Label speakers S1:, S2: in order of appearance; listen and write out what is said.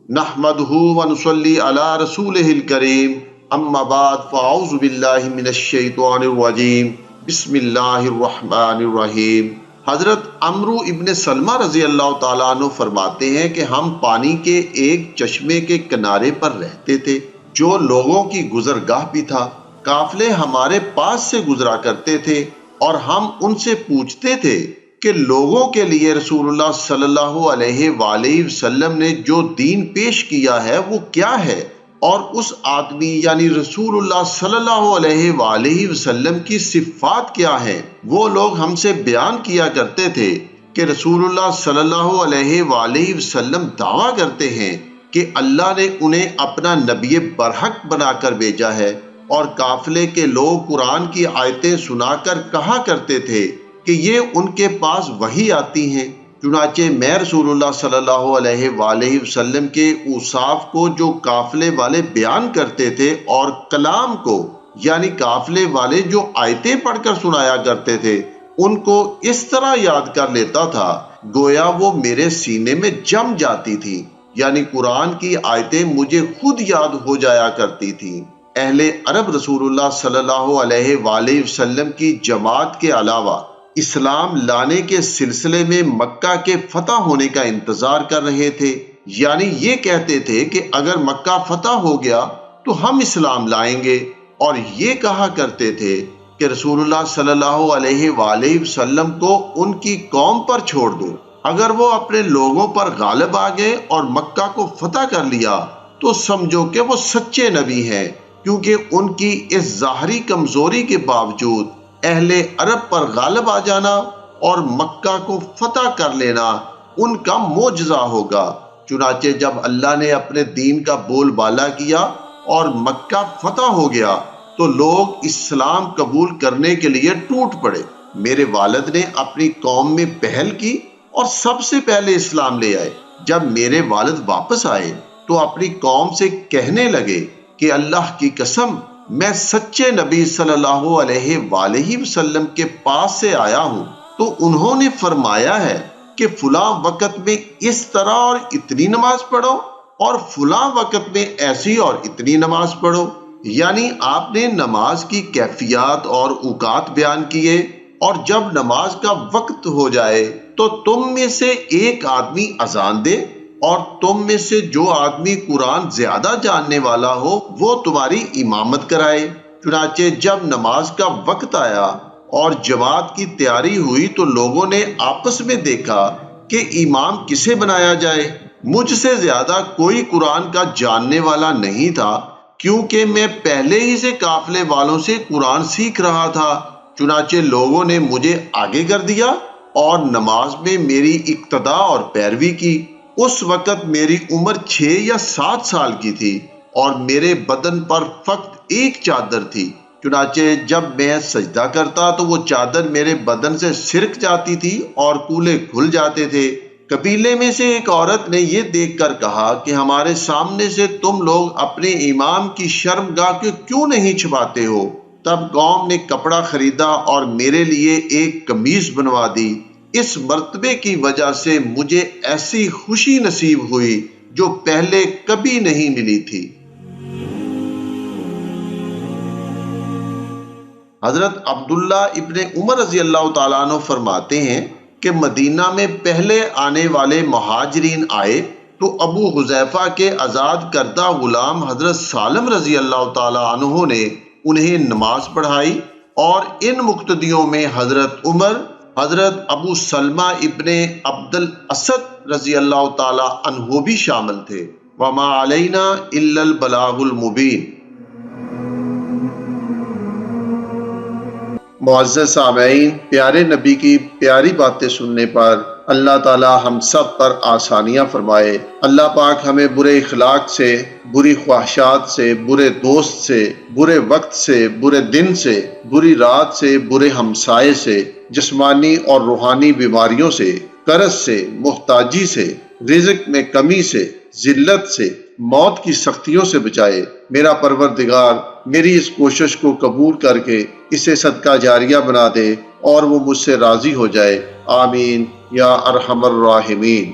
S1: نحمدہ ونصلی علی رسولہ الکریم، اما بعد فاعوذ باللہ من الشیطان الرجیم، بسم اللہ الرحمن الرحیم۔ حضرت عمرو ابن سلمہ رضی اللہ تعالیٰ عنہ فرماتے ہیں کہ ہم پانی کے ایک چشمے کے کنارے پر رہتے تھے جو لوگوں کی گزرگاہ بھی تھا۔ قافلے ہمارے پاس سے گزرا کرتے تھے اور ہم ان سے پوچھتے تھے کہ لوگوں کے لیے رسول اللہ صلی اللہ علیہ وآلہ وسلم نے جو دین پیش کیا ہے وہ کیا ہے، اور اس آدمی یعنی رسول اللہ صلی اللہ علیہ وآلہ وسلم کی صفات کیا ہیں۔ وہ لوگ ہم سے بیان کیا کرتے تھے کہ رسول اللہ صلی اللہ علیہ وآلہ وسلم دعویٰ کرتے ہیں کہ اللہ نے انہیں اپنا نبی برحق بنا کر بھیجا ہے، اور قافلے کے لوگ قرآن کی آیتیں سنا کر کہا کرتے تھے کہ یہ ان کے پاس وحی آتی ہیں۔ چنانچہ میں رسول اللہ صلی اللہ علیہ وآلہ وسلم کے اوصاف کو جو قافلے والے بیان کرتے تھے اور کلام کو یعنی قافلے والے جو آیتیں پڑھ کر سنایا کرتے تھے ان کو اس طرح یاد کر لیتا تھا گویا وہ میرے سینے میں جم جاتی تھی، یعنی قرآن کی آیتیں مجھے خود یاد ہو جایا کرتی تھیں۔ اہل عرب رسول اللہ صلی اللہ علیہ وآلہ وسلم کی جماعت کے علاوہ اسلام لانے کے سلسلے میں مکہ کے فتح ہونے کا انتظار کر رہے تھے، یعنی یہ کہتے تھے کہ اگر مکہ فتح ہو گیا تو ہم اسلام لائیں گے، اور یہ کہا کرتے تھے کہ رسول اللہ صلی اللہ علیہ وآلہ وسلم کو ان کی قوم پر چھوڑ دو۔ اگر وہ اپنے لوگوں پر غالب آ گئے اور مکہ کو فتح کر لیا تو سمجھو کہ وہ سچے نبی ہیں، کیونکہ ان کی اس ظاہری کمزوری کے باوجود اہل عرب پر غالب آ جانا اور مکہ کو فتح کر لینا ان کا معجزہ ہوگا۔ چنانچہ جب اللہ نے اپنے دین کا بول بالا کیا اور مکہ فتح ہو گیا تو لوگ اسلام قبول کرنے کے لیے ٹوٹ پڑے۔ میرے والد نے اپنی قوم میں پہل کی اور سب سے پہلے اسلام لے آئے۔ جب میرے والد واپس آئے تو اپنی قوم سے کہنے لگے کہ اللہ کی قسم میں سچے نبی صلی اللہ علیہ وآلہ وسلم کے پاس سے آیا ہوں، تو انہوں نے فرمایا ہے کہ فلاں وقت میں اس طرح اور اتنی نماز پڑھو اور فلاں وقت میں ایسی اور اتنی نماز پڑھو، یعنی آپ نے نماز کی کیفیات اور اوقات بیان کیے، اور جب نماز کا وقت ہو جائے تو تم میں سے ایک آدمی اذان دے، اور تم میں سے جو آدمی قرآن زیادہ جاننے والا ہو وہ تمہاری امامت کرائے۔ چنانچہ جب نماز کا وقت آیا اور جماعت کی تیاری ہوئی تو لوگوں نے آپس میں دیکھا کہ امام کسے بنایا جائے۔ مجھ سے زیادہ کوئی قرآن کا جاننے والا نہیں تھا، کیونکہ میں پہلے ہی سے قافلے والوں سے قرآن سیکھ رہا تھا۔ چنانچہ لوگوں نے مجھے آگے کر دیا اور نماز میں میری اقتدا اور پیروی کی۔ اس وقت میری عمر 6 یا 7 سال کی تھی اور میرے بدن پر فقط ایک چادر تھی۔ چنانچہ جب میں سجدہ کرتا تو وہ چادر میرے بدن سے سرک جاتی تھی اور کولے کھل جاتے تھے۔ قبیلے میں سے ایک عورت نے یہ دیکھ کر کہا کہ ہمارے سامنے سے تم لوگ اپنے امام کی شرمگاہ کو کیوں نہیں چھپاتے ہو؟ تب قوم نے کپڑا خریدا اور میرے لیے ایک قمیض بنوا دی۔ اس مرتبے کی وجہ سے مجھے ایسی خوشی نصیب ہوئی جو پہلے کبھی نہیں ملی تھی۔ حضرت عبداللہ ابن عمر رضی اللہ تعالیٰ عنہ فرماتے ہیں کہ مدینہ میں پہلے آنے والے مہاجرین آئے تو ابو حذیفہ کے آزاد کردہ غلام حضرت سالم رضی اللہ تعالیٰ عنہ نے انہیں نماز پڑھائی، اور ان مقتدیوں میں حضرت عمر، حضرت ابو سلمہ ابن عبد الاسد رضی اللہ تعالی عنہ بھی شامل تھے۔ وما علینا الا البلاغ المبین۔ معزز سامعین، پیارے نبی کی پیاری باتیں سننے پر اللہ تعالی ہم سب پر آسانیاں فرمائے۔ اللہ پاک ہمیں برے اخلاق سے، بری خواہشات سے، برے دوست سے، برے وقت سے، برے دن سے، بری رات سے، برے ہمسائے سے، جسمانی اور روحانی بیماریوں سے، قرض سے، محتاجی سے، رزق میں کمی سے، ذلت سے، موت کی سختیوں سے بچائے۔ میرا پروردگار میری اس کوشش کو قبول کر کے اسے صدقہ جاریہ بنا دے اور وہ مجھ سے راضی ہو جائے، آمین یا ارحم الراحمین۔